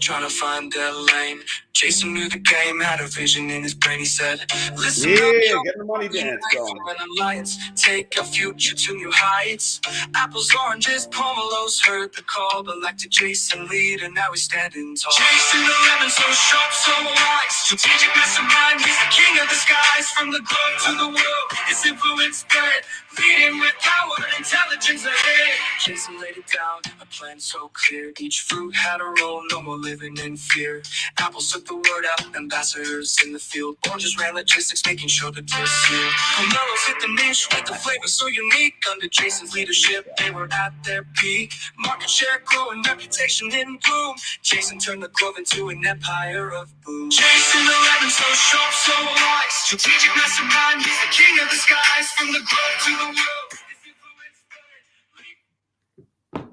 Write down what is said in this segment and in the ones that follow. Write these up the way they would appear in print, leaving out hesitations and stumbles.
trying to find their lane. Jason knew the game, had a vision in his brain. He said, listen up, Yeah, yo, get the money dance going. an alliance, take a future to new heights. Apples, oranges, pomelos, heard the call, elected Jason leader, now he's standing tall. Jason the lemon, so sharp, so wise, strategic mastermind, he's the king of the skies. From the globe to the world, his influence spread, leading with power, intelligence ahead. Jason laid it down, a plan so clear, each fruit had a role, no more living in fear. Apples took the word out, ambassadors in the field. Oranges ran logistics, making sure the deal sealed. Pomelos hit the niche with the flavor so unique. Under Jason's leadership, they were at their peak. Market share growing, reputation in bloom. Jason turned the Grove into an empire of boom. Jason 11, so sharp, so wise. Strategic mastermind, he's the king of the skies. From the Grove to the world, his influence spread.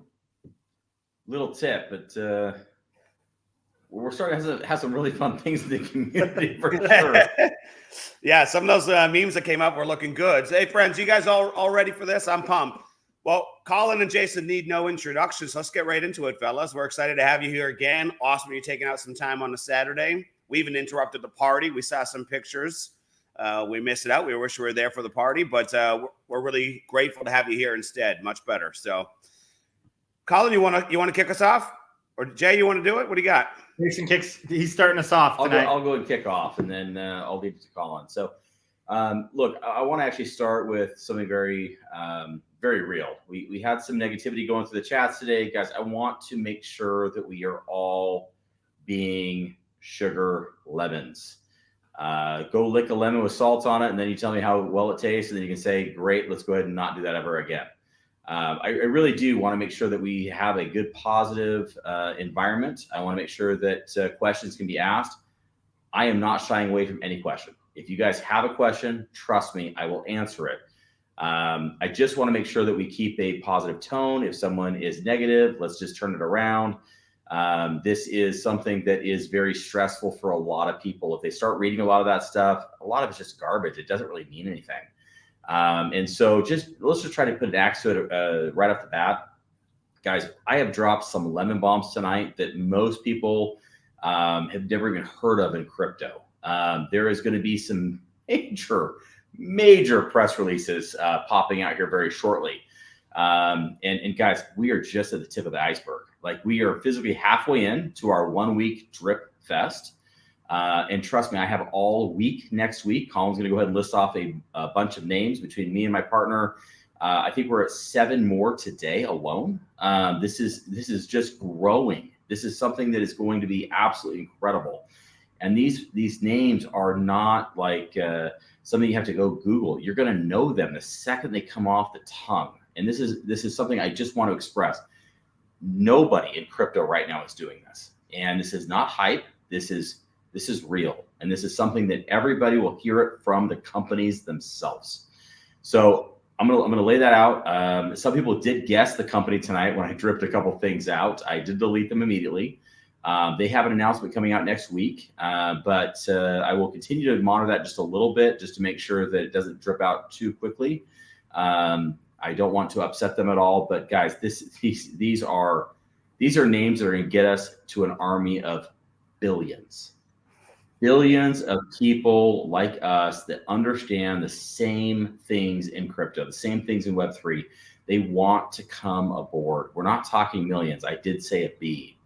Little tip, but we're starting to have some really fun things in the community for sure. Yeah, some of those memes that came up were looking good. Hey, friends, you guys all ready for this? I'm pumped. Well, Colin and Jason need no introductions. Let's get right into it, fellas. We're excited to have you here again. Awesome you're taking out some time on a Saturday. We even interrupted the party. We saw some pictures. We missed it out. We wish we were there for the party, but we're really grateful to have you here instead. Much better. So, Colin, you want to kick us off? Or Jay, you want to do it? What do you got? Jason he's starting us off tonight. I'll go and kick off, and then I'll leave it to Colin. So, look, I want to actually start with something very, very real. We had some negativity going through the chats today. Guys, I want to make sure that we are all being sugar lemons. Go lick a lemon with salt on it, and then you tell me how well it tastes, and then you can say, great, let's go ahead and not do that ever again. I really do want to make sure that we have a good, positive environment. I want to make sure that questions can be asked. I am not shying away from any question. If you guys have a question, trust me, I will answer it. I just want to make sure that we keep a positive tone. If someone is negative, let's just turn it around. This is something that is very stressful for a lot of people. If they start reading a lot of that stuff, a lot of it's just garbage. It doesn't really mean anything. And so let's just try to put an axe to it right off the bat. Guys, I have dropped some lemon bombs tonight that most people have never even heard of in crypto. There is going to be some major press releases popping out here very shortly. And guys, we are just at the tip of the iceberg. Like, we are physically halfway in to our 1 week drip fest. And trust me, I have all week next week. Colin's going to go ahead and list off a bunch of names between me and my partner. I think we're at 7 more today alone. This is just growing. This is something that is going to be absolutely incredible. And these names are not like something you have to go Google. You're going to know them the second they come off the tongue. And this is something I just want to express. Nobody in crypto right now is doing this. And this is not hype. This is real. And this is something that everybody will hear it from the companies themselves. So I'm gonna lay that out. Some people did guess the company tonight when I dripped a couple things out. I did delete them immediately. They have an announcement coming out next week, but I will continue to monitor that just a little bit, just to make sure that it doesn't drip out too quickly. I don't want to upset them at all, but guys, these are names that are going to get us to an army of billions of people like us that understand the same things in crypto, the same things in Web3. They want to come aboard. We're not talking millions. I did say a B.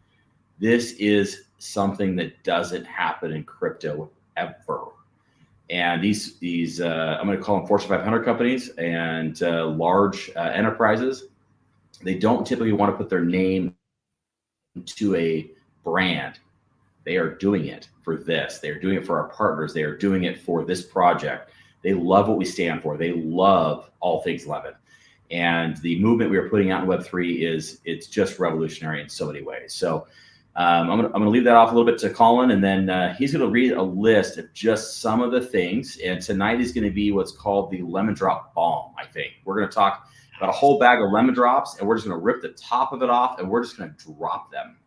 This is something that doesn't happen in crypto ever. And these I'm going to call them Fortune 500 companies and large enterprises. They don't typically want to put their name to a brand. They are doing it for this. They are doing it for our partners. They are doing it for this project. They love what we stand for. They love all things lemon. And the movement we are putting out in Web3 it's just revolutionary in so many ways. So I'm gonna leave that off a little bit to Colin, and then he's gonna read a list of just some of the things. And tonight is gonna be what's called the lemon drop bomb. I think we're gonna talk about a whole bag of lemon drops, and we're just gonna rip the top of it off, and we're just gonna drop them.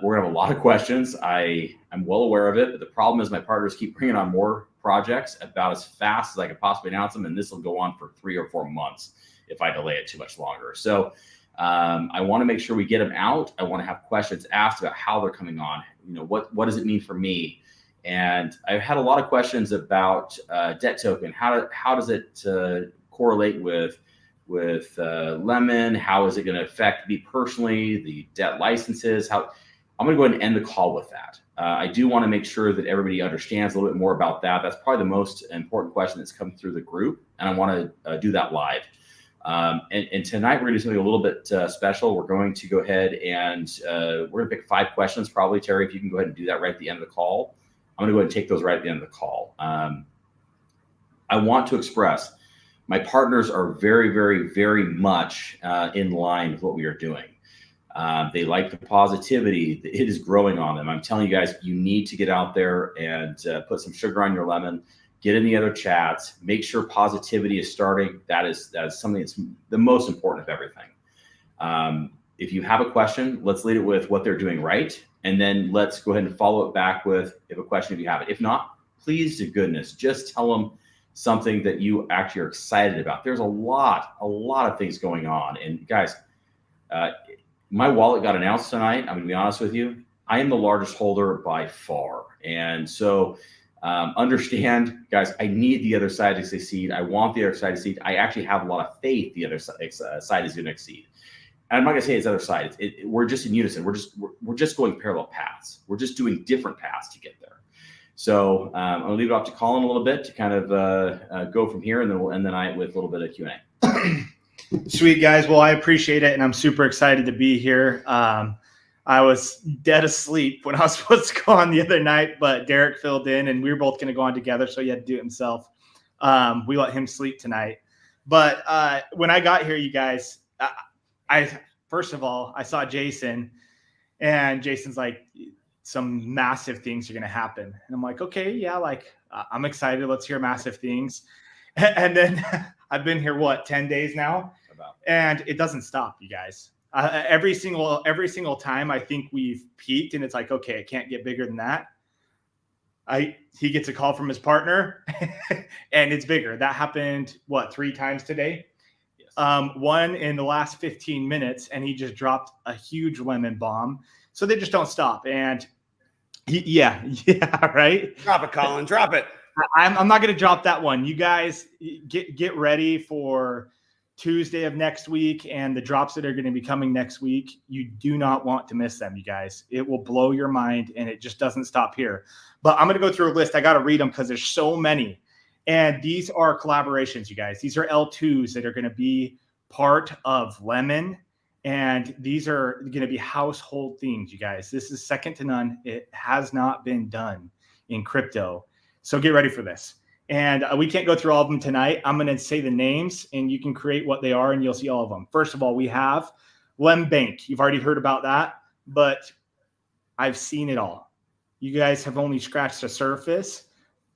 We're gonna have a lot of questions. I'm well aware of it, but the problem is my partners keep bringing on more projects about as fast as I can possibly announce them, and this will go on for 3 or 4 months if I delay it too much longer. So I want to make sure we get them out. I want to have questions asked about how they're coming on. What does it mean for me? And I've had a lot of questions about Debt Token. How does it correlate with Lemon? How is it going to affect me personally? The debt licenses? I'm going to go ahead and end the call with that. I do want to make sure that everybody understands a little bit more about that. That's probably the most important question that's come through the group, and I want to do that live. And tonight we're going to do something a little bit special. We're going to go ahead and we're going to pick 5 questions. Probably, Terry, if you can go ahead and do that right at the end of the call. I'm going to go ahead and take those right at the end of the call. I want to express my partners are very, very, very much in line with what we are doing. They like the positivity. It is growing on them. I'm telling you guys, you need to get out there and put some sugar on your lemon, get in the other chats, make sure positivity is starting. That is something that's the most important of everything. If you have a question, let's lead it with what they're doing right. And then let's go ahead and follow it back with if you have it. If not, please to goodness, just tell them something that you actually are excited about. There's a lot of things going on. And guys, my wallet got announced tonight. I'm going to be honest with you. I am the largest holder by far. And so understand, guys, I need the other side to succeed. I want the other side to succeed. I actually have a lot of faith the other side is going to succeed. And I'm not going to say it's other side. We're just in unison. We're just going parallel paths. We're just doing different paths to get there. So I'm going to leave it off to Colin a little bit to kind of go from here, and then we'll end the night with a little bit of Q&A. Sweet, guys. Well, I appreciate it, and I'm super excited to be here. I was dead asleep when I was supposed to go on the other night, but Derek filled in, and we were both going to go on together, so he had to do it himself. We let him sleep tonight. But when I got here, you guys, first of all, I saw Jason, and Jason's like, some massive things are going to happen. And I'm like, okay, yeah, like I'm excited. Let's hear massive things. And then I've been here, 10 days now? And it doesn't stop, you guys. Every single time I think we've peaked and it's like, okay, it can't get bigger than that. He gets a call from his partner and it's bigger. That happened, 3 times today? Yes. One in the last 15 minutes, and he just dropped a huge lemon bomb. So they just don't stop. And yeah, right? Drop it, Colin. Drop it. I'm not going to drop that one. You guys get ready for Tuesday of next week and the drops that are going to be coming next week. You do not want to miss them, you guys. It will blow your mind, and it just doesn't stop here. But I'm going to go through a list. I got to read them because there's so many. And these are collaborations, you guys. These are L2s that are going to be part of Lemon. And these are going to be household themes, you guys. This is second to none. It has not been done in crypto. So get ready for this. And we can't go through all of them tonight. I'm going to say the names, and you can create what they are, and you'll see all of them. First of all, we have Lembank. You've already heard about that, but I've seen it all. You guys have only scratched the surface.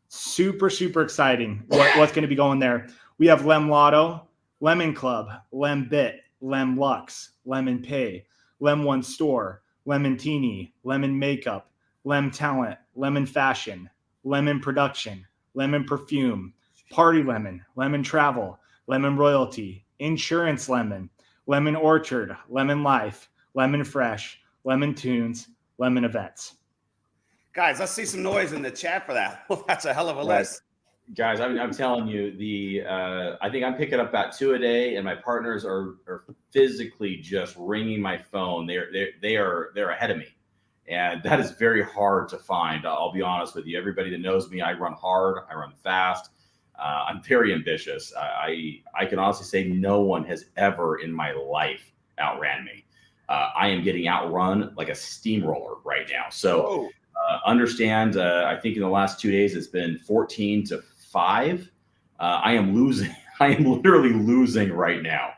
Super, super exciting what's going to be going there. We have Lem Lotto, Lemon Club, Lembit, Lem Lux, Lemon Pay, Lem One Store, Lemon Teeny, Lemon Makeup, Lem Talent, Lemon Fashion, Lemon Production, Lemon Perfume, Party Lemon, Lemon Travel, Lemon Royalty, Insurance Lemon, Lemon Orchard, Lemon Life, Lemon Fresh, Lemon Tunes, Lemon Events. Guys, let's see some noise in the chat for that. Well, that's a hell of a list. Guys, I'm telling you, I think I'm picking up about 2 a day, and my partners are physically just ringing my phone. They're ahead of me, and that is very hard to find. I'll be honest with you. Everybody that knows me, I run hard, I run fast. I'm very ambitious. I can honestly say no one has ever in my life outran me. I am getting outrun like a steamroller right now. So understand. I think in the last 2 days it's been 14-5. I am losing. I am literally losing right now.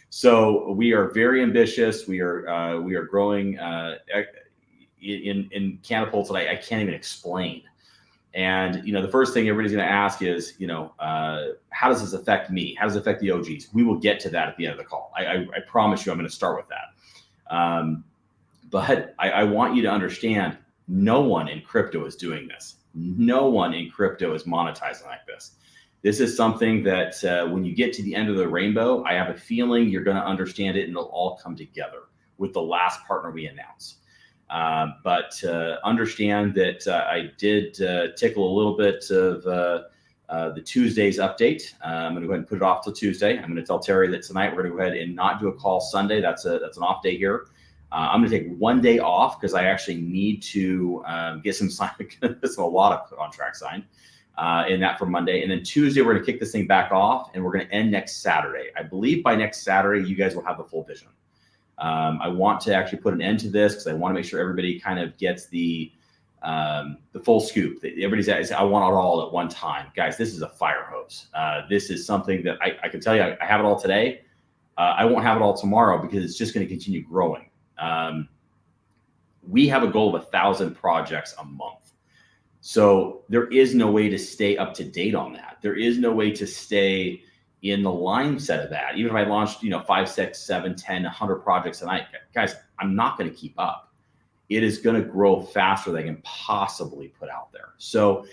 So we are very ambitious. We are growing in catapults that I can't even explain. And the first thing everybody's going to ask is, how does this affect me? How does it affect the OGs? We will get to that at the end of the call. I promise you, I'm going to start with that. But I want you to understand, no one in crypto is doing this. No one in crypto is monetizing like this. This is something that when you get to the end of the rainbow, I have a feeling you're going to understand it and it'll all come together with the last partner we announce. But understand that I did tickle a little bit of the Tuesday's update. I'm going to go ahead and put it off till Tuesday. I'm going to tell Terry that tonight we're going to go ahead and not do a call Sunday. That's an off day here. I'm going to take one day off because I actually need to get some a lot of contracts signed in that for Monday. And then Tuesday, we're going to kick this thing back off and we're going to end next Saturday. I believe by next Saturday, you guys will have the full vision. I want to actually put an end to this because I want to make sure everybody kind of gets the full scoop. Everybody's I want it all at one time. Guys, this is a fire hose. This is something that I can tell you, I have it all today. I won't have it all tomorrow because it's just going to continue growing. We have a goal of 1,000 projects a month. So there is no way to stay up to date on that. There is no way to stay in the line set of that. Even if I launched, 5, 6, 7, 10, 100 projects a night, guys, I'm not going to keep up. It is going to grow faster than I can possibly put out there. So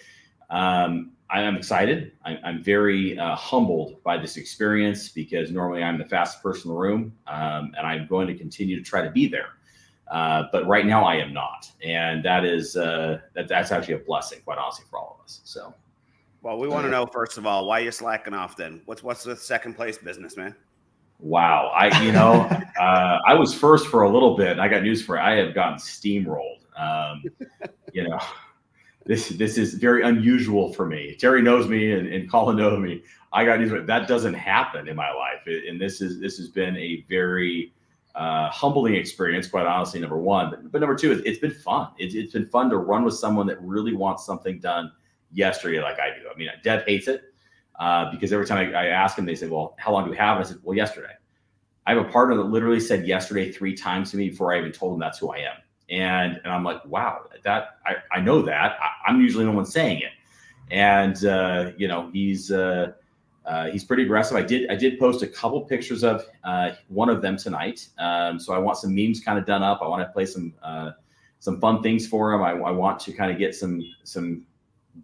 I am excited. I'm very humbled by this experience because normally I'm the fastest person in the room, and I'm going to continue to try to be there. But right now I am not, and that is that's actually a blessing, quite honestly, for all of us. So, well, we want to know first of all why you're slacking off. Then what's the second place business, man? Wow, I was first for a little bit. And I got news for you. I have gotten steamrolled. This is very unusual for me. Terry knows me, and Colin knows me. I got news for you. That doesn't happen in my life, and this has been a very humbling experience, quite honestly, number one. But number two, it's been fun. It's been fun to run with someone that really wants something done yesterday like I do. I mean, Deb hates it because every time I ask him, they say, well, how long do we have? And I said, well, yesterday. I have a partner that literally said yesterday 3 times to me before I even told him that's who I am. And I'm like, wow, that I know that. I'm usually the one saying it. And, he's pretty aggressive. I did post a couple pictures of one of them tonight. So I want some memes kind of done up. I want to play some fun things for him. I want to kind of get some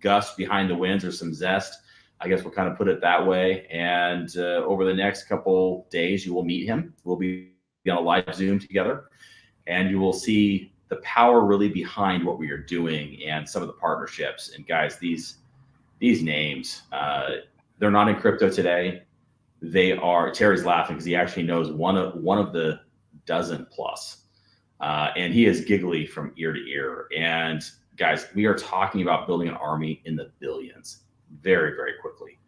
gust behind the winds or some zest. I guess we'll kind of put it that way. And over the next couple days, you will meet him. We'll be on a live Zoom together, and you will see the power really behind what we are doing and some of the partnerships. And guys, these names, they're not in crypto today. They are. Terry's laughing because he actually knows one of the dozen plus, and he is giggly from ear to ear. And guys, we are talking about building an army in the billions very, very quickly.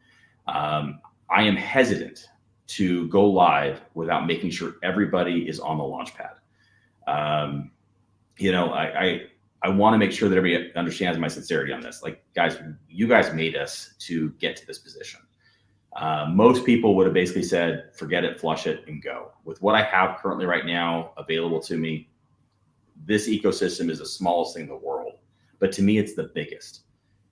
I am hesitant to go live without making sure everybody is on the launch pad. I want to make sure that everybody understands my sincerity on this. Like, guys, you guys made us to get to this position. Most people would have basically said, forget it, flush it, and go. With what I have currently right now available to me, this ecosystem is the smallest thing in the world. But to me, it's the biggest.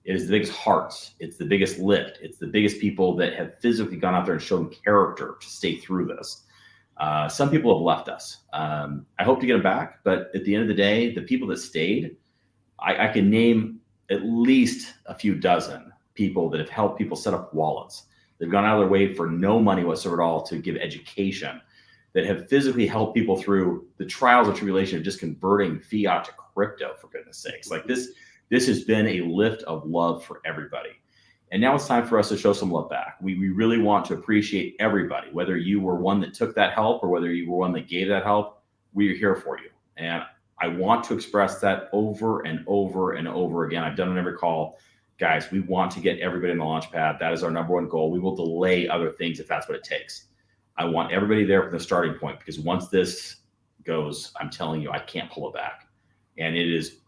It is the biggest hearts. It's the biggest lift. It's the biggest people that have physically gone out there and shown character to stay through this. Some people have left us. I hope to get them back. But at the end of the day, the people that stayed, I can name at least a few dozen people that have helped people set up wallets. They've gone out of their way for no money whatsoever at all to give education, that have physically helped people through the trials and tribulation of just converting fiat to crypto, for goodness sakes. Like this has been a lift of love for everybody. And now it's time for us to show some love back. We really want to appreciate everybody, whether you were one that took that help or whether you were one that gave that help. We are here for you. And I want to express that over and over and over again. I've done it on every call. Guys, we want to get everybody in the launch pad. That is our number one goal. We will delay other things if that's what it takes. I want everybody there from the starting point, because once this goes, I'm telling you, I can't pull it back. And it is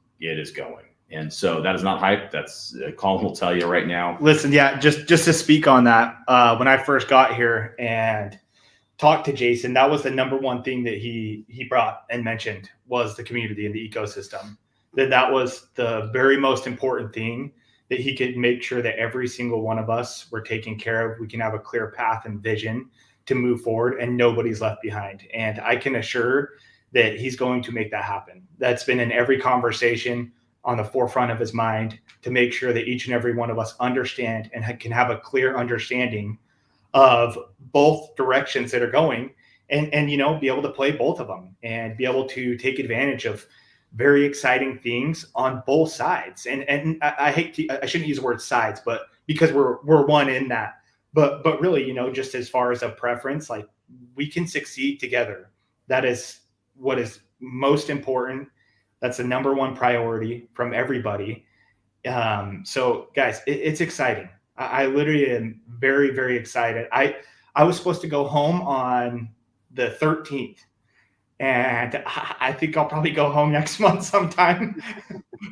going. And so that is not hype. That's Colin will tell you right now. Listen, yeah, just to speak on that, when I first got here and talked to Jason, that was the number one thing that he brought and mentioned was the community and the ecosystem. That was the very most important thing, that he could make sure that every single one of us were taken care of. We can have a clear path and vision to move forward and nobody's left behind. And I can assure that he's going to make that happen. That's been in every conversation. on the forefront of his mind to make sure that each and every one of us understand and can have a clear understanding of both directions that are going, and you know, be able to play both of them and be able to take advantage of very exciting things on both sides. And I shouldn't use the word sides, but because we're one in that, but really, you know, just as far as a preference, like, we can succeed together. That is what is most important. That's the number one priority from everybody. So guys, it's exciting. I literally am very, very excited. I was supposed to go home on the 13th, and I think I'll probably go home next month sometime.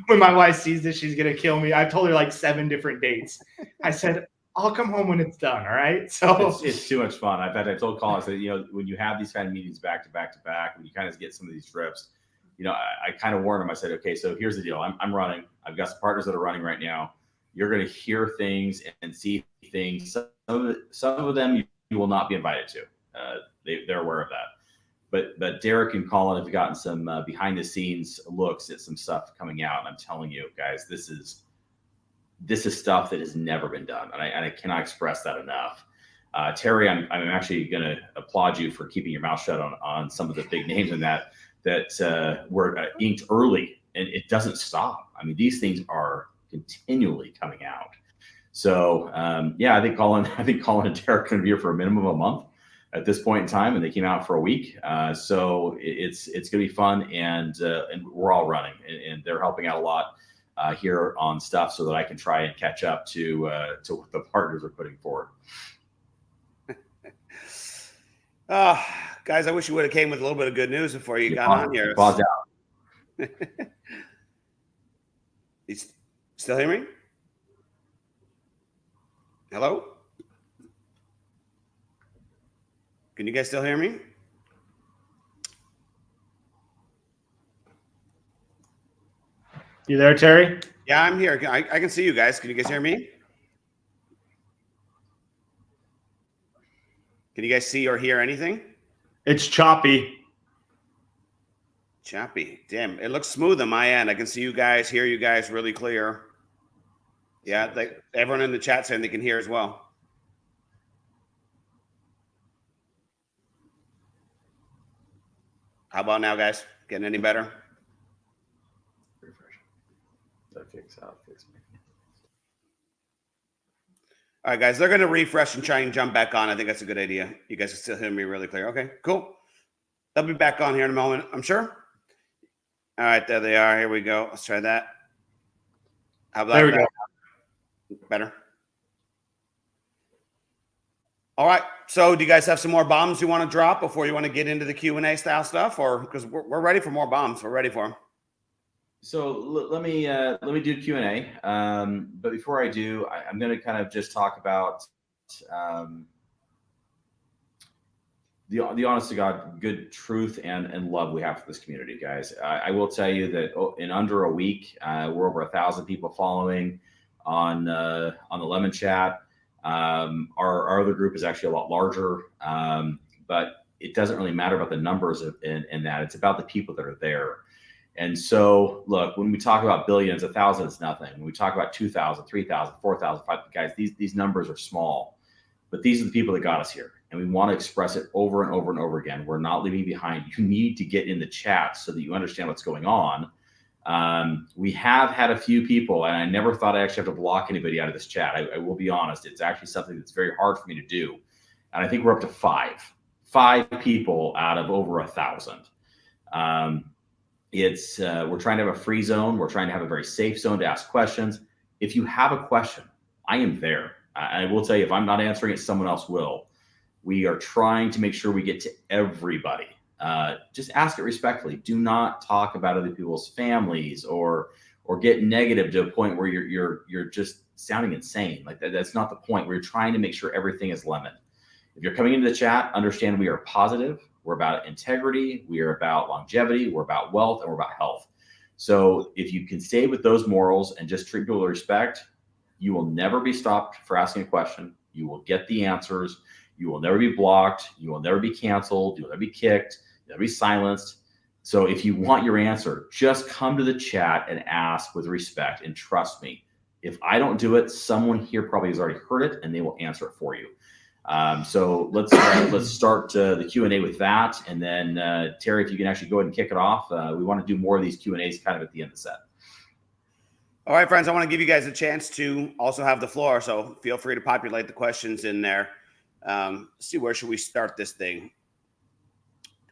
When my wife sees this, she's going to kill me. I've told her like 7 different dates. I said, I'll come home when it's done. All right. So it's too much fun. I told Colin, I said, you know, when you have these kind of meetings back to back to back, when you kind of get some of these trips, you know, I kind of warned him. I said, okay, so here's the deal. I'm running. I've got some partners that are running right now. You're going to hear things and see things. Some of them you will not be invited to. They're aware of that. But Derek and Colin have gotten some behind the scenes looks at some stuff coming out. And I'm telling you guys, this is stuff that has never been done. And I cannot express that enough. Terry, I'm actually going to applaud you for keeping your mouth shut on some of the big names in that were inked early, and it doesn't stop. I mean, these things are continually coming out. So yeah, I think Colin and Derek are going to be here for a minimum of a month at this point in time, and they came out for a week. So it's going to be fun, and we're all running, and they're helping out a lot here on stuff so that I can try and catch up to what the partners are putting forward. Guys, I wish you would have came with a little bit of good news before you got on here. Pause out. You still hear me? Hello? Can you guys still hear me? You there, Terry? Yeah, I'm here. I can see you guys. Can you guys hear me? Can you guys see or hear anything? It's choppy. Choppy. Damn, it looks smooth on my end. I can see you guys, hear you guys really clear. Yeah, everyone in the chat saying they can hear as well. How about now, guys? Getting any better? All right, guys, they're going to refresh and try and jump back on. I think that's a good idea. You guys are still hearing me really clear. Okay, cool. They'll be back on here in a moment, I'm sure. All right, there they are. Here we go. Let's try that. How about There we that? go. Better. All right. So do you guys have some more bombs you want to drop before you want to get into the Q&A style stuff? Or because we're ready for more bombs. We're ready for them. So let me do Q&A. But before I do, I'm going to kind of just talk about the honest to God, good truth and love we have for this community, guys. I will tell you that in under a week, we're over 1,000 people following on the Lemon Chat. Our other group is actually a lot larger, but it doesn't really matter about the numbers in that. It's about the people that are there. And so, look, when we talk about billions, 1,000 is nothing. When we talk about 2,000, 3,000, 4,000, 5,000, guys, these numbers are small, but these are the people that got us here. And we want to express it over and over and over again. We're not leaving behind. You need to get in the chat so that you understand what's going on. We have had a few people, and I never thought I actually have to block anybody out of this chat. I will be honest. It's actually something that's very hard for me to do. And I think we're up to five people out of over 1,000. We're trying to have a free zone. We're trying to have a very safe zone to ask questions. If you have a question, I am there. I will tell you, if I'm not answering it, someone else will. We are trying to make sure we get to everybody. Just ask it respectfully. Do not talk about other people's families or get negative to a point where you're just sounding insane. Like that's not the point. We're trying to make sure everything is lemon. If you're coming into the chat, understand we are positive. We're about integrity. We are about longevity. We're about wealth, and we're about health. So if you can stay with those morals and just treat people with respect, you will never be stopped for asking a question. You will get the answers. You will never be blocked. You will never be canceled. You will never be kicked. You'll never be silenced. So if you want your answer, just come to the chat and ask with respect. And trust me, if I don't do it, someone here probably has already heard it and they will answer it for you. So let's start the Q&A with that. And then Terry, if you can actually go ahead and kick it off. We want to do more of these Q&As kind of at the end of the set. All right, friends, I want to give you guys a chance to also have the floor. So feel free to populate the questions in there. See, where should we start this thing?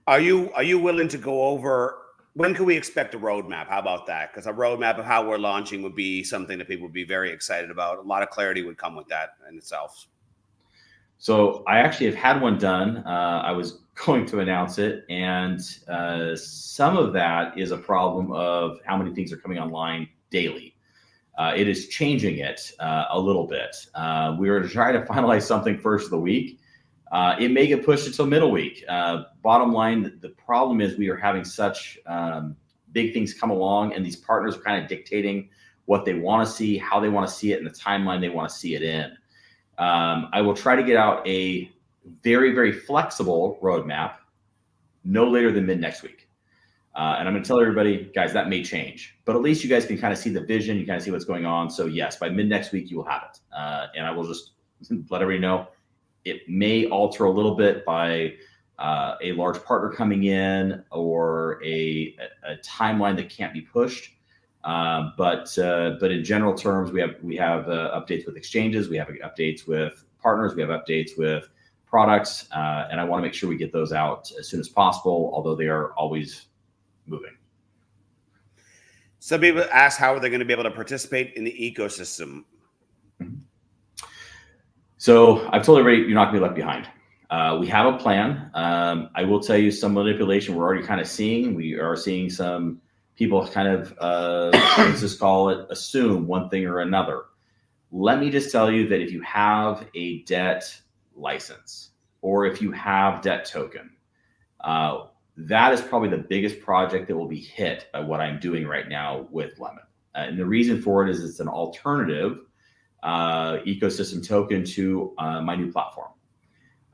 Are you willing to go over, when can we expect a roadmap? How about that? Because a roadmap of how we're launching would be something that people would be very excited about. A lot of clarity would come with that in itself. So I actually have had one done. I was going to announce it, and some of that is a problem of how many things are coming online daily. It is changing it a little bit. We were trying to finalize something first of the week. It may get pushed until middle week. Bottom line, the problem is we are having such big things come along, and these partners are kind of dictating what they want to see, how they want to see it, and the timeline they want to see it in. I will try to get out a very, very flexible roadmap no later than mid next week. And I'm going to tell everybody, guys, that may change, but at least you guys can kind of see the vision. You kind of see what's going on. So yes, by mid next week, you will have it. And I will just let everybody know it may alter a little bit by a large partner coming in or a timeline that can't be pushed. But in general terms, we have updates with exchanges, we have updates with partners, we have updates with products, and I want to make sure we get those out as soon as possible, although they are always moving. Some people ask how are they going to be able to participate in the ecosystem? So I've told everybody you're not going to be left behind. We have a plan. I will tell you some manipulation we're already kind of seeing. We are seeing some people kind of, let's just call it, assume one thing or another. Let me just tell you that if you have a debt license or if you have debt token, that is probably the biggest project that will be hit by what I'm doing right now with Lemon. And the reason for it is it's an alternative ecosystem token to my new platform.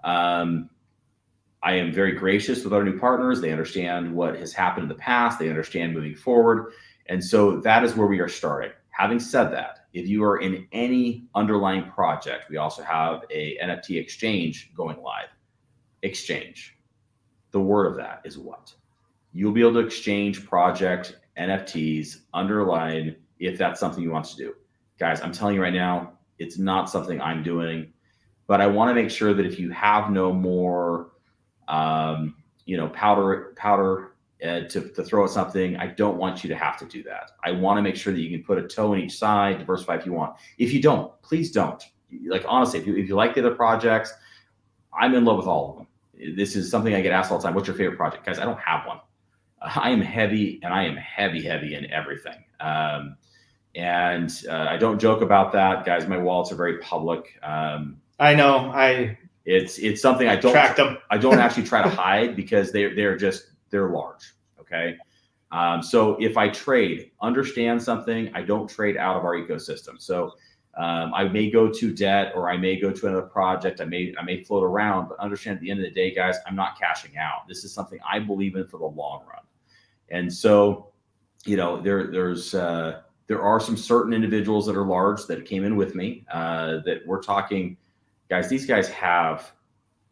I am very gracious with our new partners. They understand what has happened in the past. They understand moving forward. And so that is where we are starting. Having said that, if you are in any underlying project, we also have a NFT exchange going live. Exchange. The word of that is what? You'll be able to exchange project NFTs underlying if that's something you want to do. Guys, I'm telling you right now, it's not something I'm doing, but I want to make sure that if you have no more powder to throw at something, I don't want you to have to do that. I want to make sure that you can put a toe in each side, diversify if you want. If you don't, please don't. Like, honestly, if you like the other projects, I'm in love with all of them. This is something I get asked all the time. What's your favorite project? Guys, I don't have one. I am heavy, and I am heavy in everything. And I don't joke about that, guys. My wallets are very public. I know. It's something I don't track them. I don't actually try to hide because they're large. Okay. So if I trade, understand something, I don't trade out of our ecosystem. So I may go to debt or I may go to another project. I may float around, but understand at the end of the day, guys, I'm not cashing out. This is something I believe in for the long run. And so, there are some certain individuals that are large that came in with me that we're talking, guys, these guys have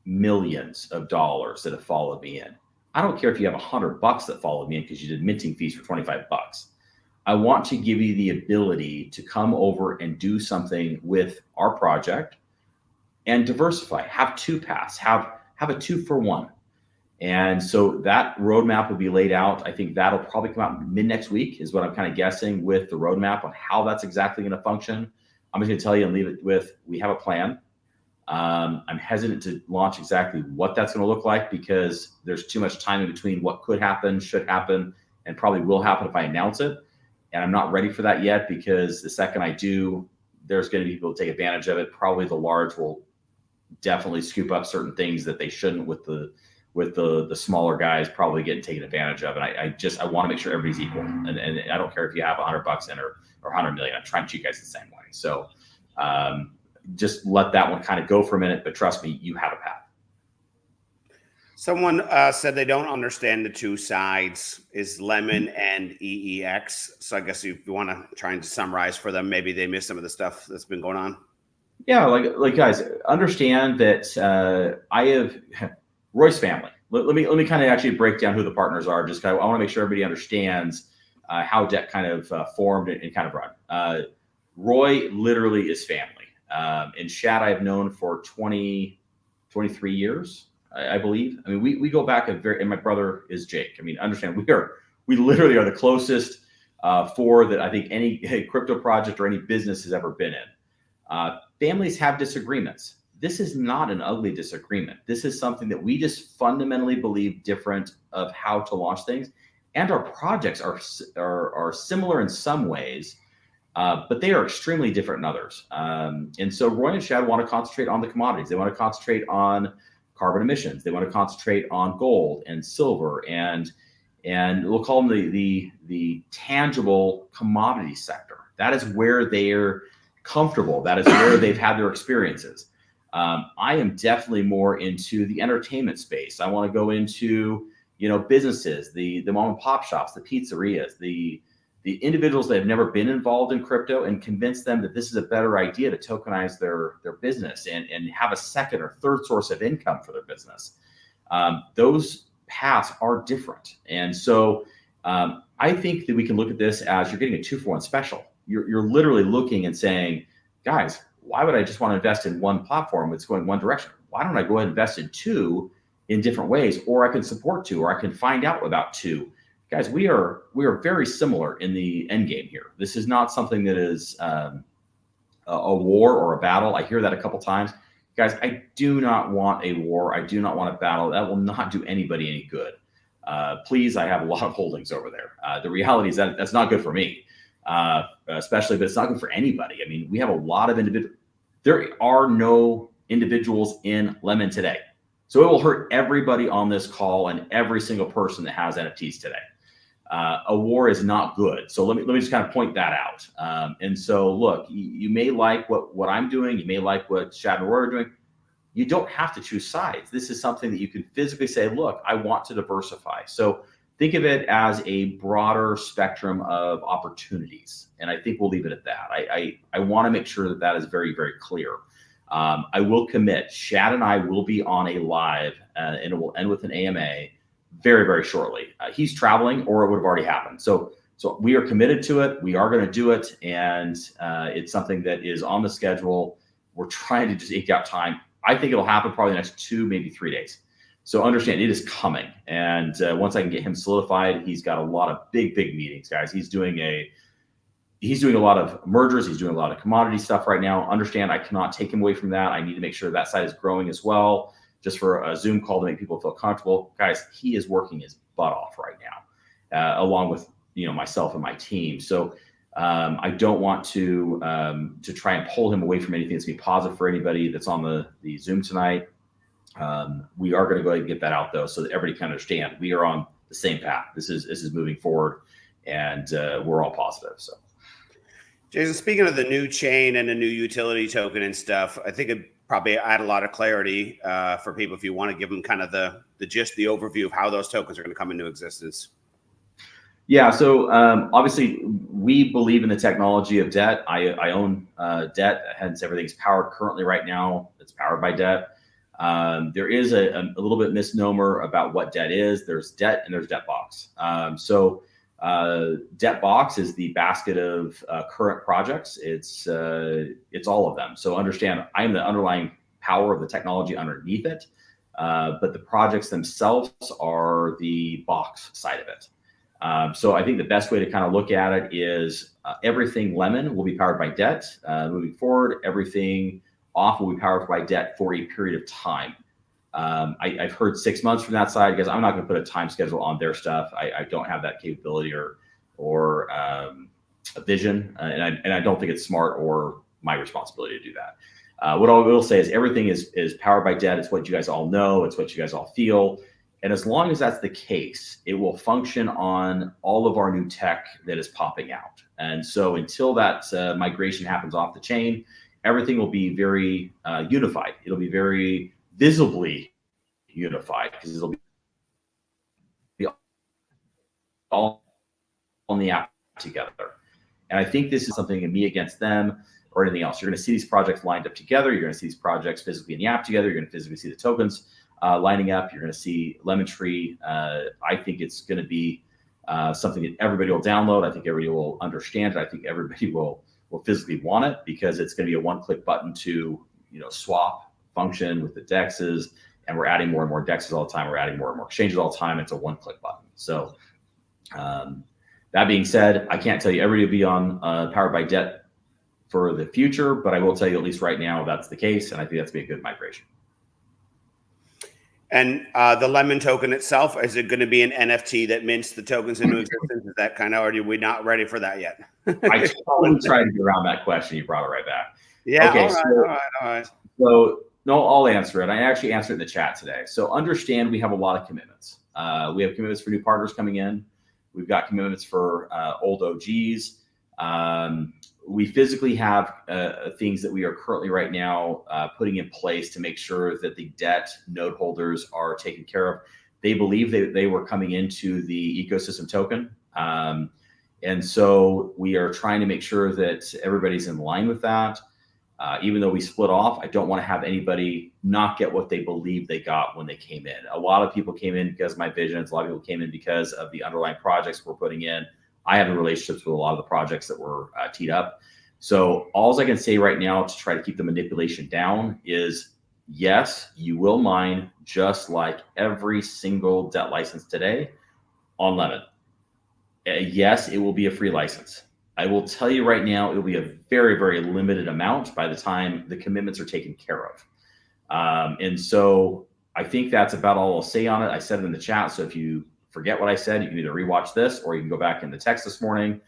millions of dollars that have followed me in. I don't care if you have $100 that followed me in because you did minting fees for $25. I want to give you the ability to come over and do something with our project and diversify, have two paths, have a 2-for-1. And so that roadmap will be laid out. I think that'll probably come out mid next week is what I'm kind of guessing with the roadmap on how that's exactly going to function. I'm just going to tell you and leave it with, we have a plan. I'm hesitant to launch exactly what that's going to look like because there's too much time in between what could happen, should happen, and probably will happen if I announce it. And I'm not ready for that yet because the second I do, there's going to be people who take advantage of it. Probably the large will definitely scoop up certain things that they shouldn't with the smaller guys probably getting taken advantage of. And I want to make sure everybody's equal. And I don't care if you have $100 in or 100 million. I'm trying to treat you guys the same way. So just let that one kind of go for a minute, but trust me, you have a path. Someone said they don't understand the two sides is Lemon and EEX. So I guess if you want to try and summarize for them, maybe they missed some of the stuff that's been going on. Yeah, like guys, understand that I have Roy's family. Let me kind of actually break down who the partners are. Just I want to make sure everybody understands how debt kind of formed and kind of run. Roy literally is family. And Shad I've known for 23 years. I believe. I mean, we go back and my brother is Jake. I mean, understand we literally are the closest for that I think any crypto project or any business has ever been in. Families have disagreements. This is not an ugly disagreement. This is something that we just fundamentally believe different of how to launch things, and our projects are similar in some ways, but they are extremely different in others. And so Roy and Shad want to concentrate on the commodities. They want to concentrate on carbon emissions. They want to concentrate on gold and silver and we'll call them the tangible commodity sector. That is where they're comfortable. That is where they've had their experiences. I am definitely more into the entertainment space. I want to go into, businesses, the mom and pop shops, the pizzerias, the individuals that have never been involved in crypto, and convince them that this is a better idea to tokenize their business and have a second or third source of income for their business. Those paths are different. And so I think that we can look at this as you're getting a 2-for-1 special. You're literally looking and saying, guys, why would I just want to invest in one platform that's going one direction? Why don't I go ahead and invest in 2 in different ways, or I can support 2, or I can find out about 2. Guys, we are very similar in the end game here. This is not something that is a war or a battle. I hear that a couple times. Guys, I do not want a war. I do not want a battle. That will not do anybody any good. Please, I have a lot of holdings over there. The reality is that that's not good for me, especially, but it's not good for anybody. I mean, we have a lot of individuals. There are no individuals in Lemon today. So it will hurt everybody on this call and every single person that has NFTs today. A war is not good. So let me just kind of point that out. And so look, you may like what I'm doing. You may like what Shad and Roy are doing. You don't have to choose sides. This is something that you can physically say, look, I want to diversify. So think of it as a broader spectrum of opportunities. And I think we'll leave it at that. I want to make sure that is very, very clear. I will commit, Shad and I will be on a live and it will end with an AMA very, very shortly. He's traveling, or it would have already happened. So we are committed to it. We are going to do it. And it's something that is on the schedule. We're trying to just eke out time. I think it'll happen probably the next 2, maybe 3 days. So understand it is coming. And once I can get him solidified, he's got a lot of big meetings, guys. He's doing a lot of mergers. He's doing a lot of commodity stuff right now. Understand, I cannot take him away from that. I need to make sure that side is growing as well, just for a Zoom call to make people feel comfortable. Guys, he is working his butt off right now, along with myself and my team. So I don't want to try and pull him away from anything that's going to be positive for anybody that's on the Zoom tonight. We are going to go ahead and get that out though, so that everybody can understand we are on the same path. This is moving forward, and we're all positive. So. Jason, speaking of the new chain and the new utility token and stuff, I think it probably add a lot of clarity for people if you want to give them kind of the gist, the overview of how those tokens are going to come into existence. Yeah, so obviously we believe in the technology of debt. I own debt, hence everything's powered currently right now. It's powered by debt. There is a little bit misnomer about what debt is. There's debt and there's debt box. Debt box is the basket of current projects. It's all of them. So understand, I am the underlying power of the technology underneath it, but the projects themselves are the box side of it. So I think the best way to kind of look at it is everything Lemon will be powered by debt moving forward. Everything off will be powered by debt for a period of time. I've heard 6 months from that side, because I'm not going to put a time schedule on their stuff. I don't have that capability or a vision, and I don't think it's smart or my responsibility to do that. What I will say is everything is powered by debt. It's what you guys all know. It's what you guys all feel. And as long as that's the case, it will function on all of our new tech that is popping out. And so until that migration happens off the chain, everything will be very unified. It'll be very visibly unified because it'll be all on the app together. And I think this is something in me against them or anything else. You're going to see these projects lined up together. You're going to see these projects physically in the app together. You're going to physically see the tokens lining up. You're going to see Lemon Tree. I think it's going to be something that everybody will download. I think everybody will understand it. I think everybody will physically want it because it's going to be a one-click button to swap function with the DEXs, and we're adding more and more DEXs all the time. We're adding more and more exchanges all the time. It's a one-click button. So that being said, I can't tell you everybody will be on Powered by Debt for the future, but I will tell you at least right now that's the case, and I think that's be a good migration. And the Lemon token itself, is it going to be an NFT that mints the tokens into existence? Is that kind of, or are we not ready for that yet? I totally tried to get around that question. You brought it right back. Yeah. Okay. All right. So no, I'll answer it. I actually answered it in the chat today. So understand we have a lot of commitments. We have commitments for new partners coming in. We've got commitments for old OGs. We physically have things that we are currently right now putting in place to make sure that the debt node holders are taken care of. They believe they were coming into the ecosystem token. And so we are trying to make sure that everybody's in line with that. Even though we split off, I don't want to have anybody not get what they believe they got when they came in. A lot of people came in because of my visions. A lot of people came in because of the underlying projects we're putting in. I have the relationships with a lot of the projects that were teed up. So all I can say right now to try to keep the manipulation down is, yes, you will mine just like every single debt license today on Lemon. Yes, it will be a free license. I will tell you right now, it will be a very, very limited amount by the time the commitments are taken care of. And so I think that's about all I'll say on it. I said it in the chat. So if you forget what I said, you can either rewatch this or you can go back in the text this morning.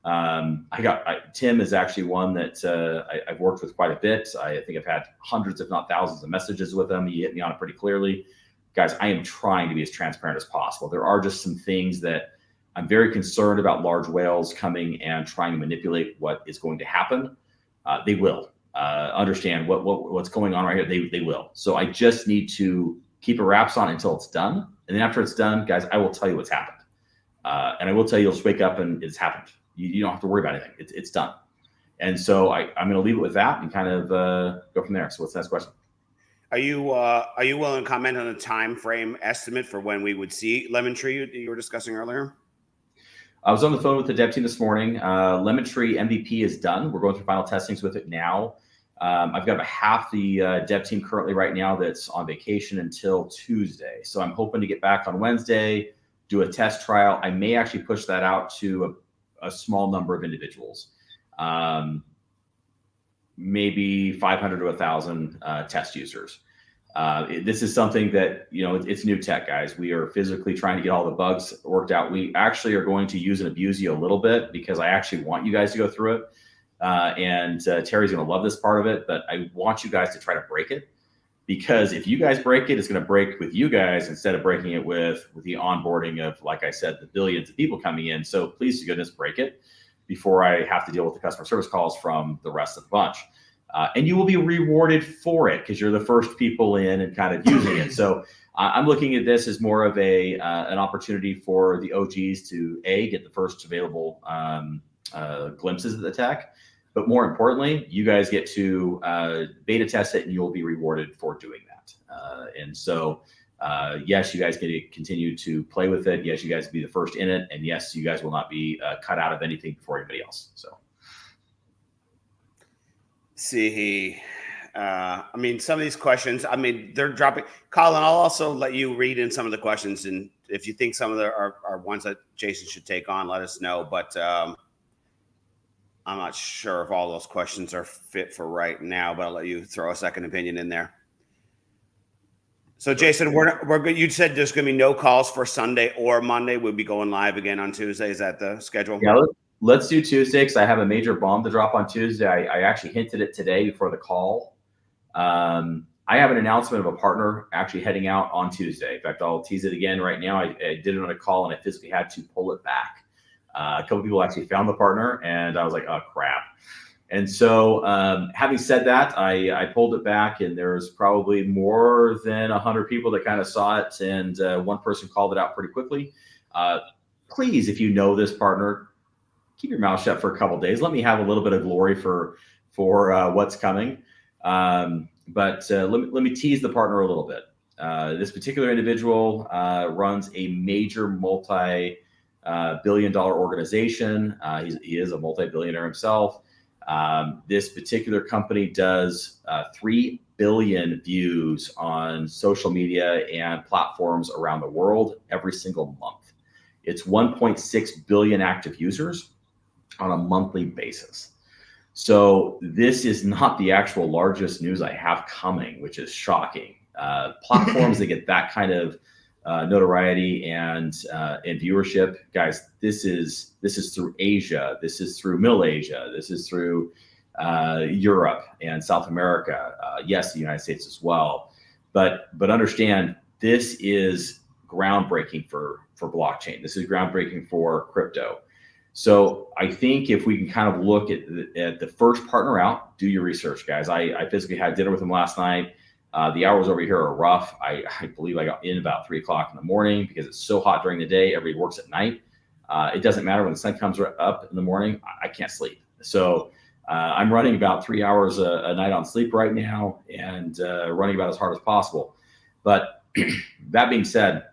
Tim is actually one that I've worked with quite a bit. I think I've had hundreds, if not thousands of messages with him. He hit me on it pretty clearly. Guys, I am trying to be as transparent as possible. There are just some things that I'm very concerned about large whales coming and trying to manipulate what is going to happen. They will understand what's going on right here. They will. So I just need to keep a wraps on until it's done. And then after it's done, guys, I will tell you what's happened. And I will tell you, you'll just wake up and it's happened. You don't have to worry about anything. It's done. And so I'm going to leave it with that and kind of go from there. So what's the next question? Are you willing to comment on a time frame estimate for when we would see Lemon Tree you were discussing earlier? I was on the phone with the dev team this morning. Lemon Tree MVP is done. We're going through final testings with it now. I've got about half the dev team currently right now that's on vacation until Tuesday. So I'm hoping to get back on Wednesday, do a test trial. I may actually push that out to a small number of individuals, maybe 500 to 1,000 test users. This is something that, it's new tech, guys. We are physically trying to get all the bugs worked out. We actually are going to use and abuse you a little bit because I actually want you guys to go through it. And Terry's going to love this part of it, but I want you guys to try to break it, because if you guys break it, it's going to break with you guys instead of breaking it with the onboarding of, like I said, the billions of people coming in. So please, to goodness, break it before I have to deal with the customer service calls from the rest of the bunch. And you will be rewarded for it because you're the first people in and kind of using it. So I'm looking at this as more of an opportunity for the OGs to get the first available glimpses of the tech. But more importantly, you guys get to beta test it and you'll be rewarded for doing that. And so, yes, you guys get to continue to play with it. Yes, you guys will be the first in it. And yes, you guys will not be cut out of anything before anybody else. So. See, some of these questions, they're dropping. Colin, I'll also let you read in some of the questions. And if you think some of them are ones that Jason should take on, let us know. But I'm not sure if all those questions are fit for right now, but I'll let you throw a second opinion in there. So, Jason, we're good. You said there's going to be no calls for Sunday or Monday. We'll be going live again on Tuesday. Is that the schedule? Yeah, let's do Tuesday because I have a major bomb to drop on Tuesday. I actually hinted it today before the call. I have an announcement of a partner actually heading out on Tuesday. In fact, I'll tease it again right now. I did it on a call and I physically had to pull it back. A couple people actually found the partner and I was like, oh, crap. And so, having said that, I pulled it back, and there's probably more than 100 people that kind of saw it, and one person called it out pretty quickly. Please, if you know this partner, keep your mouth shut for a couple of days. Let me have a little bit of glory for what's coming. But let me tease the partner a little bit. This particular individual runs a major multi-billion-dollar organization. He is a multi-billionaire himself. This particular company does 3 billion views on social media and platforms around the world every single month. It's 1.6 billion active users on a monthly basis. So this is not the actual largest news I have coming, which is shocking. Platforms that get that kind of notoriety and viewership, guys, this is through Asia, this is through Middle Asia, this is through Europe and South America, yes, the United States as well. But understand, this is groundbreaking for blockchain. This is groundbreaking for crypto. So I think if we can kind of look at the first partner out, do your research, guys. I physically had dinner with him last night. The hours over here are rough. I believe I got in about 3 o'clock in the morning because it's so hot during the day. Everybody works at night. It doesn't matter when the sun comes up in the morning. I can't sleep. So I'm running about 3 hours a night on sleep right now, and running about as hard as possible. But that being said,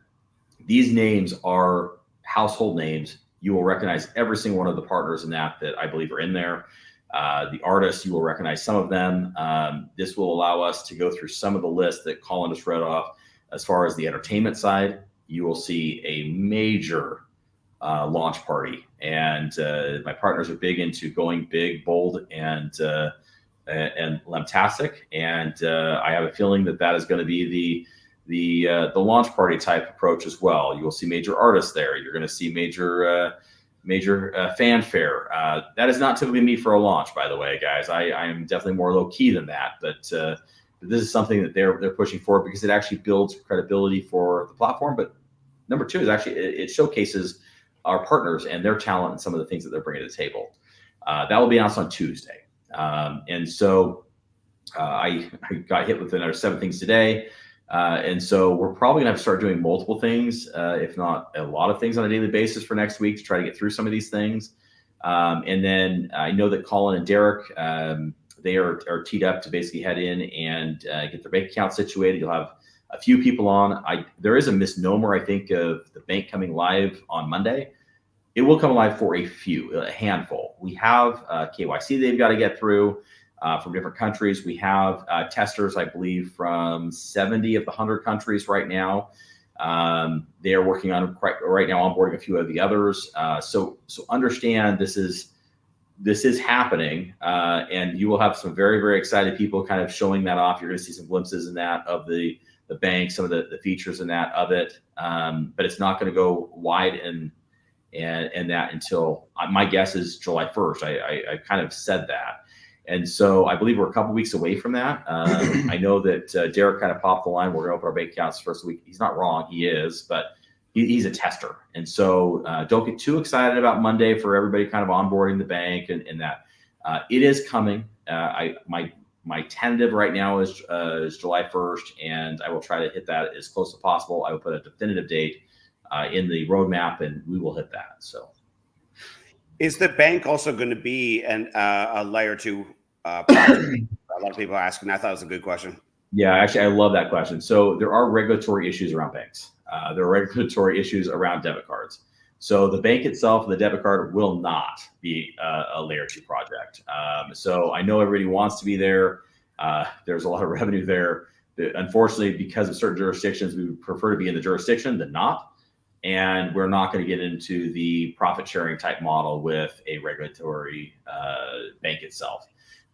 these names are household names. You will recognize every single one of the partners in that I believe are in there. The artists, you will recognize some of them. This will allow us to go through some of the lists that Colin just read off. As far as the entertainment side, you will see a major launch party. And my partners are big into going big, bold, and lemtastic. And I have a feeling that is going to be the launch party type approach as well. You will see major artists there. You're going to see major fanfare. That is not typically me for a launch, by the way, guys. I am definitely more low key than that, but this is something that they're pushing for because it actually builds credibility for the platform. But number two is actually it showcases our partners and their talent and some of the things that they're bringing to the table. That will be announced on Tuesday, and so I got hit with another 7 things today. And so we're probably gonna have to start doing multiple things, if not a lot of things on a daily basis for next week to try to get through some of these things. And then I know that Colin and Derek, they are teed up to basically head in and get their bank account situated. You'll have a few people on. There is a misnomer, I think, of the bank coming live on Monday. It will come live for a handful. We have KYC they've got to get through. From different countries. We have testers, I believe, from 70 of the 100 countries right now. They are working on right now onboarding a few of the others. So understand this is happening, and you will have some very, very excited people kind of showing that off. You're going to see some glimpses in that of the bank, some of the features in that of it, but it's not going to go wide and that until my guess is July 1st. I kind of said that. And so I believe we're a couple weeks away from that. I know that Derek kind of popped the line. We're going to open our bank accounts first week. He's not wrong. He is, but he's a tester. And so don't get too excited about Monday for everybody kind of onboarding the bank and that. It is coming. My tentative right now is July 1st, and I will try to hit that as close as possible. I will put a definitive date in the roadmap, and we will hit that. So. Is the bank also going to be a layer 2 project? A lot of people are asking. I thought it was a good question. Yeah, actually, I love that question. So there are regulatory issues around banks. There are regulatory issues around debit cards. So the bank itself, the debit card, will not be a layer 2 project. So I know everybody wants to be there. There's a lot of revenue there. Unfortunately, because of certain jurisdictions, we would prefer to be in the jurisdiction than not. And we're not going to get into the profit sharing type model with a regulatory bank itself.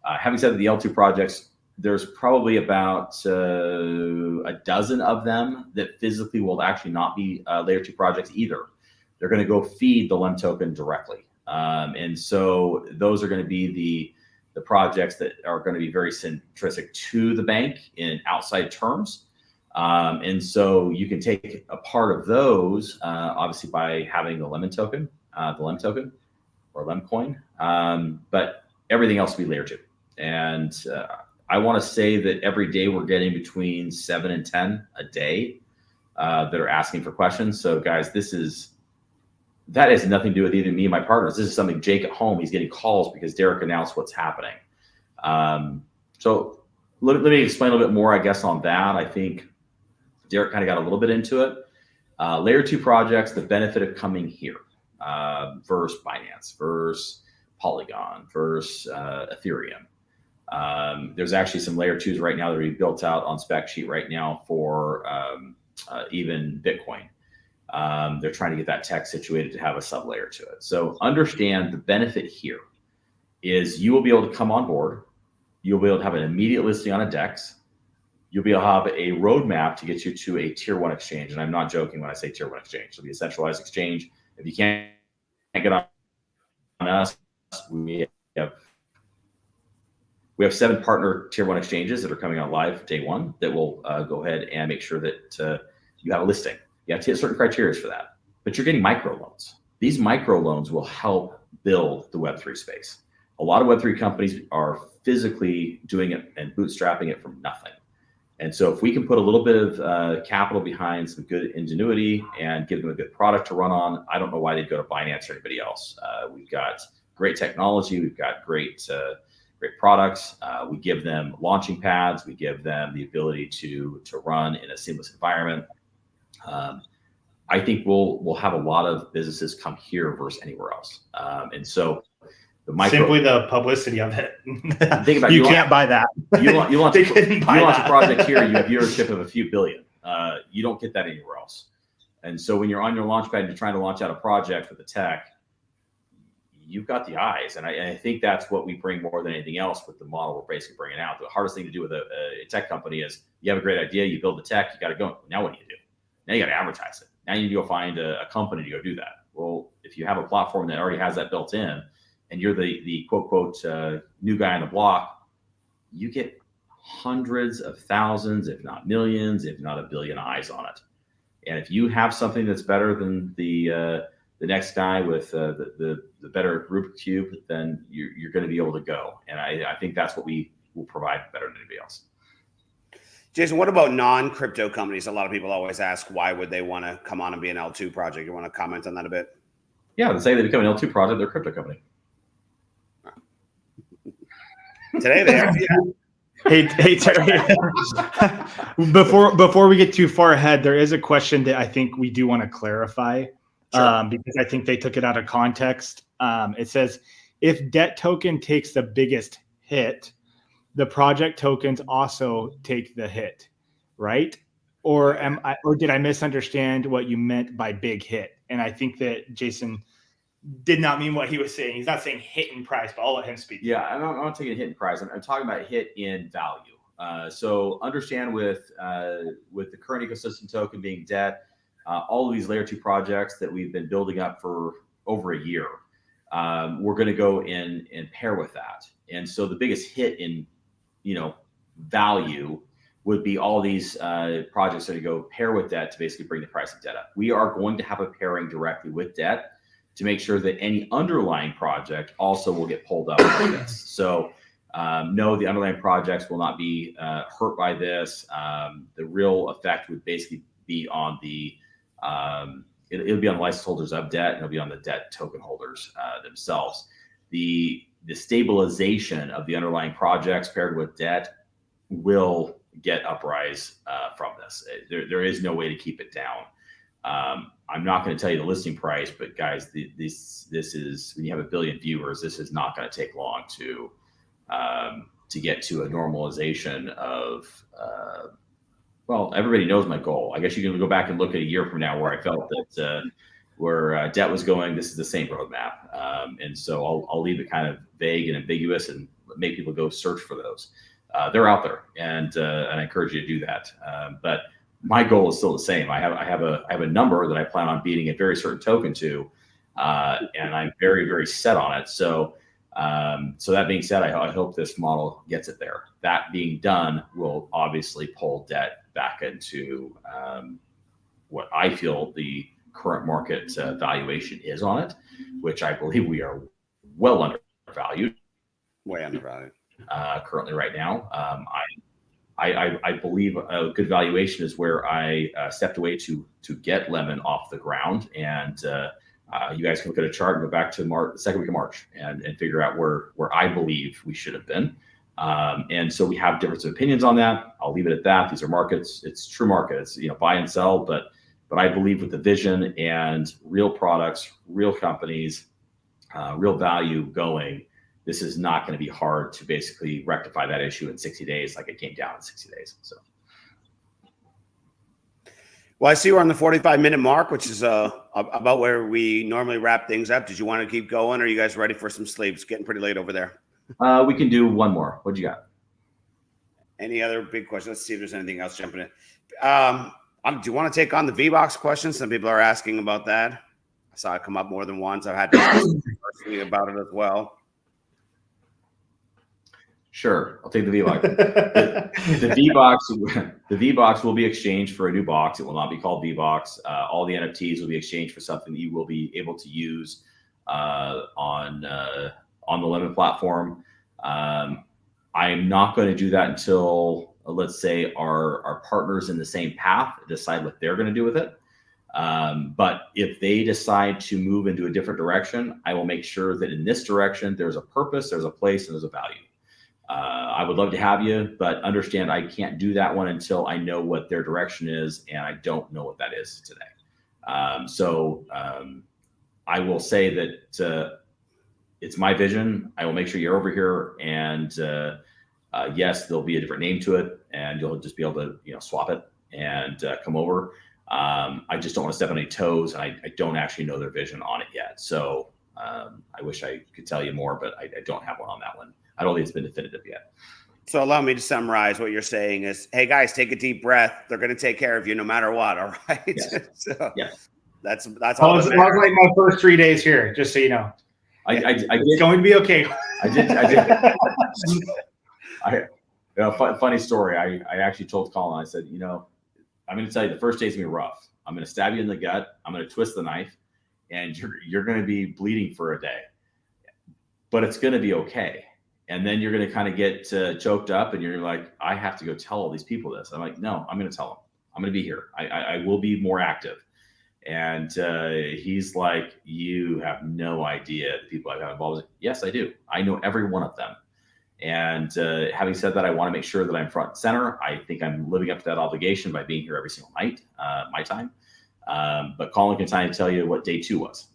Having said that, the L2 projects, there's probably about a dozen of them that physically will actually not be layer 2 projects either. They're going to go feed the LEM token directly. And so those are going to be the projects that are going to be very centric to the bank in outside terms. And so you can take a part of those, obviously, by having the Lemon token, the LEM token or LEM coin. But everything else will be layer 2. And I want to say that every day we're getting between 7 and 10 a day that are asking for questions. So guys, that has nothing to do with either me and my partners. This is something Jake at home, he's getting calls because Derek announced what's happening. So let me explain a little bit more, I guess, on that. I think Derek kind of got a little bit into it. Layer 2 projects, the benefit of coming here versus Binance, versus Polygon, versus Ethereum. There's actually some layer 2s right now that are being built out on spec sheet right now for even Bitcoin. They're trying to get that tech situated to have a sub layer to it. So understand the benefit here is you will be able to come on board. You'll be able to have an immediate listing on a DEX. You'll be able to have a roadmap to get you to a tier 1 exchange. And I'm not joking when I say tier 1 exchange. It'll be a centralized exchange. If you can't get on us, we have 7 partner tier 1 exchanges that are coming on live day 1 that will go ahead and make sure that you have a listing. You have to hit certain criteria for that, but you're getting microloans. These microloans will help build the Web3 space. A lot of Web3 companies are physically doing it and bootstrapping it from nothing. And so if we can put a little bit of capital behind some good ingenuity and give them a good product to run on, I don't know why they'd go to Binance or anybody else. We've got great technology. We've got great products. We give them launching pads. We give them the ability to run in a seamless environment. I think we'll have a lot of businesses come here versus anywhere else. And so simply the publicity of it. Think about you can't buy that. You launch a project here, you have viewership of a few billion. You don't get that anywhere else. And so when you're on your launch pad and you're trying to launch out a project with the tech, you've got the eyes. And I think that's what we bring more than anything else with the model we're basically bringing out. The hardest thing to do with a tech company is you have a great idea, you build the tech, you got to go. Now what do you do? Now you got to advertise it. Now you need to go find a company to go do that. Well, if you have a platform that already has that built in, and you're the quote new guy on the block, you get hundreds of thousands, if not millions, if not a billion eyes on it. And if you have something that's better than the next guy with the better Rubik's Cube, then you're going to be able to go. And I think that's what we will provide better than anybody else. Jason, what about non-crypto companies? A lot of people always ask, why would they want to come on and be an L2 project? You want to comment on that a bit? Yeah, say they become an L2 project, they're a crypto company. Today they are. Yeah. Hey, Terry. Before we get too far ahead, there is a question that I think we do want to clarify, Sure. because I think they took it out of context. It says, if debt token takes the biggest hit, the project tokens also take the hit, right? Or did I misunderstand what you meant by big hit? And I think that Jason did not mean what he was saying. He's not saying hit in price, but I'll let him speak. Yeah, I'm not taking a hit in price. I'm talking about hit in value. So understand with the current ecosystem token being debt, all of these layer 2 projects that we've been building up for over a year, we're going to go in and pair with that. And so the biggest hit in value would be all these projects that go pair with debt to basically bring the price of debt up. We are going to have a pairing directly with debt to make sure that any underlying project also will get pulled up by this. So no, the underlying projects will not be hurt by this. The real effect would basically be on the it'll be on the license holders of debt, and it'll be on the debt token holders themselves. The stabilization of the underlying projects paired with debt will get uprise from this. There is no way to keep it down. I'm not going to tell you the listing price, but guys, this is, when you have a billion viewers, this is not going to take long to get to a normalization of, well, everybody knows my goal. I guess you can go back and look at a year from now where I felt that where debt was going, this is the same roadmap. And so I'll leave it kind of vague and ambiguous and make people go search for those. They're out there, and I encourage you to do that. But my goal is still the same. I have a number that I plan on beating a very certain token to, and I'm very, very set on it. So that being said, I hope this model gets it there. That being done will obviously pull debt back into what I feel the current market valuation is on it, which I believe we are well undervalued. Way undervalued. Currently right now. I believe a good valuation is where I stepped away to get Lemon off the ground, and you guys can look at a chart and go back to the second week of March and figure out where I believe we should have been. And so we have different opinions on that. I'll leave it at that. These are markets. It's true market. It's buy and sell, but I believe with the vision and real products, real companies, real value going, this is not going to be hard to basically rectify that issue in 60 days, like it came down in 60 days. So, well, I see we're on the 45-minute mark, which is about where we normally wrap things up. Did you want to keep going? Or are you guys ready for some sleep? It's getting pretty late over there. We can do one more. What do you got? Any other big questions? Let's see if there's anything else jumping in. Do you want to take on the V-Box question? Some people are asking about that. I saw it come up more than once. I've had to ask personally about it as well. Sure, I'll take the V-Box. The V-Box will be exchanged for a new box. It will not be called V-Box. All the NFTs will be exchanged for something that you will be able to use on the Lemon platform. I'm not going to do that until, let's say, our partners in the same path decide what they're going to do with it. But if they decide to move into a different direction, I will make sure that in this direction, there's a purpose, there's a place, and there's a value. I would love to have you, but understand I can't do that one until I know what their direction is, and I don't know what that is today. I will say that it's my vision. I will make sure you're over here, and yes, there'll be a different name to it, and you'll just be able to swap it and come over. I just don't want to step on any toes, and I don't actually know their vision on it yet. So I wish I could tell you more, but I don't have one on that one. I don't think it's been definitive yet. So allow me to summarize what you're saying is, hey guys, take a deep breath. They're going to take care of you no matter what. All right. Yes. So yes. That's all. That was like my first 3 days here, just so you know. It's going to be okay. Funny story. I actually told Colin, I said, I'm going to tell you the first day's going to be rough. I'm going to stab you in the gut. I'm going to twist the knife, and you're going to be bleeding for a day, but it's going to be okay. And then you're going to kind of get choked up, and you're like, I have to go tell all these people this. I'm like, no, I'm going to tell them. I'm going to be here. I will be more active. And he's like, you have no idea the people I've had involved. Yes, I do. I know every one of them. And having said that, I want to make sure that I'm front and center. I think I'm living up to that obligation by being here every single night, my time. But Colin can kind of tell you what day 2 was.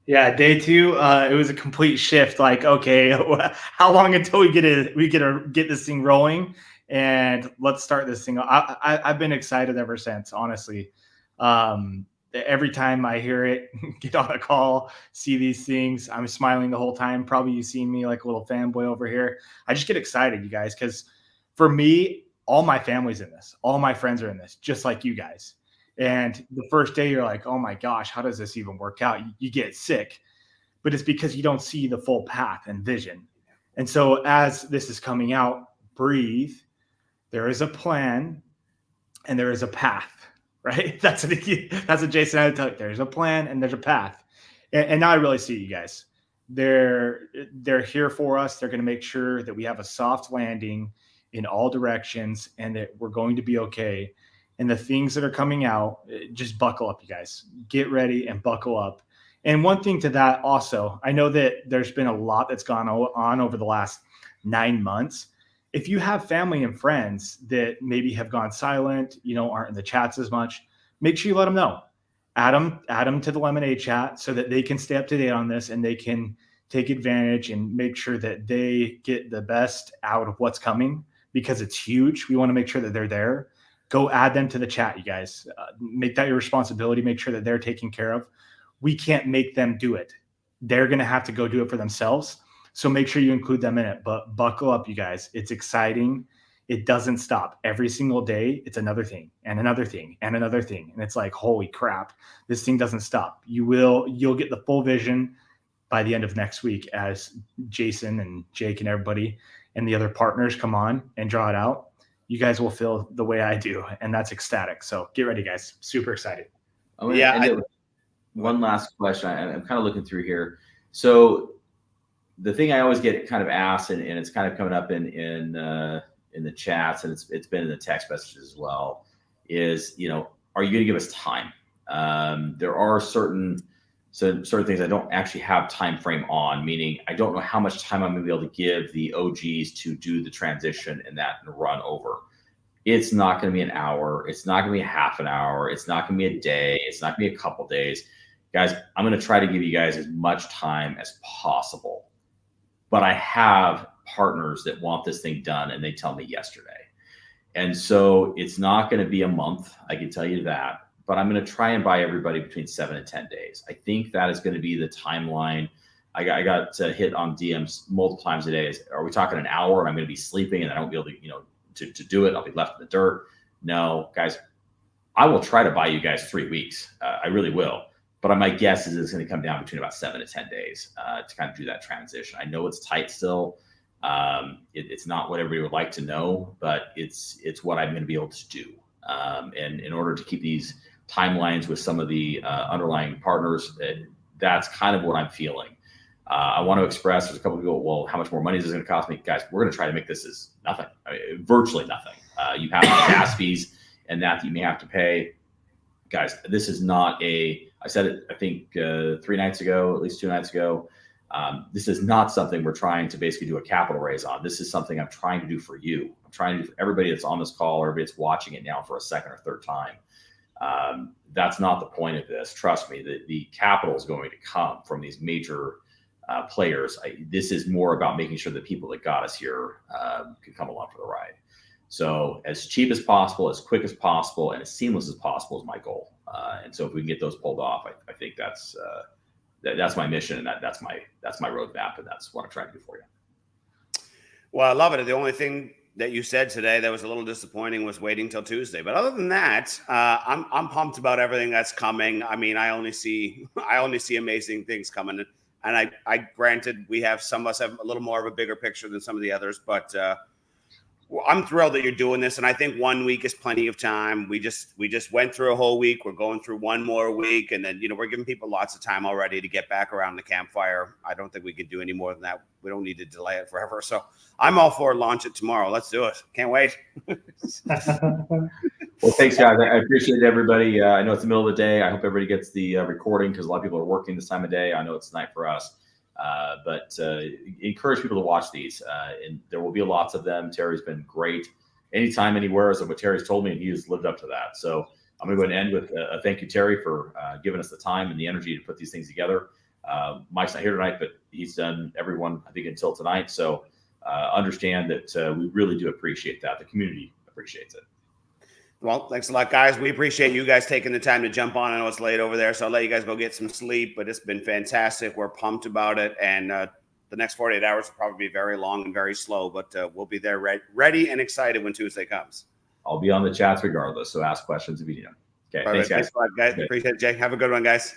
Yeah, day 2, it was a complete shift. Like, okay, how long until we get this thing rolling, and let's start this thing. I've been excited ever since, honestly. Every time I hear it, get on a call, see these things, I'm smiling the whole time. Probably you see me like a little fanboy over here. I just get excited, you guys, because for me, all my family's in this. All my friends are in this, just like you guys. And the first day you're like, oh my gosh, how does this even work out? You get sick, but it's because you don't see the full path and vision. And so as this is coming out, breathe. There is a plan and there is a path, right? That's what Jason had to tell you. There's a plan and there's a path. And now I really see you guys. They're here for us. They're going to make sure that we have a soft landing in all directions and that we're going to be okay. And the things that are coming out, just buckle up, you guys. Get ready and buckle up. And one thing to that also, I know that there's been a lot that's gone on over the last 9 months. If you have family and friends that maybe have gone silent, aren't in the chats as much, make sure you let them know. Add them to the Lemonade chat so that they can stay up to date on this and they can take advantage and make sure that they get the best out of what's coming, because it's huge. We want to make sure that they're there. Go add them to the chat, you guys. Make that your responsibility. Make sure that they're taken care of. We can't make them do it. They're going to have to go do it for themselves. So make sure you include them in it. But buckle up, you guys. It's exciting. It doesn't stop. Every single day, it's another thing and another thing and another thing. And it's like, holy crap, this thing doesn't stop. You'll get the full vision by the end of next week as Jason and Jake and everybody and the other partners come on and draw it out. You guys will feel the way I do, and that's ecstatic. So get ready, guys. Super excited. One last question. I'm kind of looking through here. So the thing I always get kind of asked, and it's kind of coming up in the chats, and it's been in the text messages as well, is, you know, are you going to give us time? There are certain things I don't actually have time frame on, meaning I don't know how much time I'm going to be able to give the OGs to do the transition and run over. It's not going to be an hour. It's not going to be a half an hour. It's not going to be a day. It's not going to be a couple days. Guys, I'm going to try to give you guys as much time as possible. But I have partners that want this thing done, and they tell me yesterday. And so it's not going to be a month, I can tell you that. But I'm going to try and buy everybody between 7 and 10 days. I think that is going to be the timeline. I got hit on DMs multiple times a day. Are we talking an hour and I'm going to be sleeping and I won't be able to, you know, to do it? I'll be left in the dirt. No, guys, I will try to buy you guys 3 weeks. I really will. But my guess is it's going to come down between about 7 to 10 days to kind of do that transition. I know it's tight still. It's not what everybody would like to know, but it's what I'm going to be able to do. And in order to keep these timelines with some of the underlying partners, that's kind of what I'm feeling. I want to express, there's a couple of people, well, how much more money is this going to cost me? Guys, we're going to try to make this as nothing, virtually nothing. You have gas fees and that you may have to pay. Guys, this is not I said it, I think 3 nights ago, at least 2 nights ago. This is not something we're trying to basically do a capital raise on. This is something I'm trying to do for you. I'm trying to do for everybody that's on this call, or everybody that's watching it now for a second or third time. That's not the point of this. Trust me, the capital is going to come from these major players. This is more about making sure that people that got us here can come along for the ride. So as cheap as possible, as quick as possible, and as seamless as possible is my goal. And so if we can get those pulled off, I think that's my mission, and that's my roadmap, and that's what I'm trying to do for you. Well, I love it. The only thing that you said today that was a little disappointing was waiting till Tuesday. But other than that, I'm pumped about everything that's coming. I mean, I only see amazing things coming. And I granted some of us have a little more of a bigger picture than some of the others, but I'm thrilled that you're doing this. And I think 1 week is plenty of time. We just went through a whole week. We're going through one more week. And then, you know, we're giving people lots of time already to get back around the campfire. I don't think we could do any more than that. We don't need to delay it forever. So I'm all for launch it tomorrow. Let's do it. Can't wait. Well, thanks, guys. I appreciate everybody. I know it's the middle of the day. I hope everybody gets the recording, because a lot of people are working this time of day. I know it's night for us. But encourage people to watch these, and there will be lots of them. Terry's been great. Anytime, anywhere is what Terry's told me, and he has lived up to that. So I'm going to go ahead and end with a thank you, Terry, for giving us the time and the energy to put these things together. Mike's not here tonight, but he's done everyone, I think, until tonight. So understand that we really do appreciate that. The community appreciates it. Well, thanks a lot, guys. We appreciate you guys taking the time to jump on. I know it's late over there, so I'll let you guys go get some sleep, but it's been fantastic. We're pumped about it. And the next 48 hours will probably be very long and very slow, but we'll be there ready and excited when Tuesday comes. I'll be on the chats regardless, so ask questions if you need them. Okay, Perfect. thanks, guys. Thanks a lot, guys. Okay. Appreciate it, Jay. Have a good one, guys.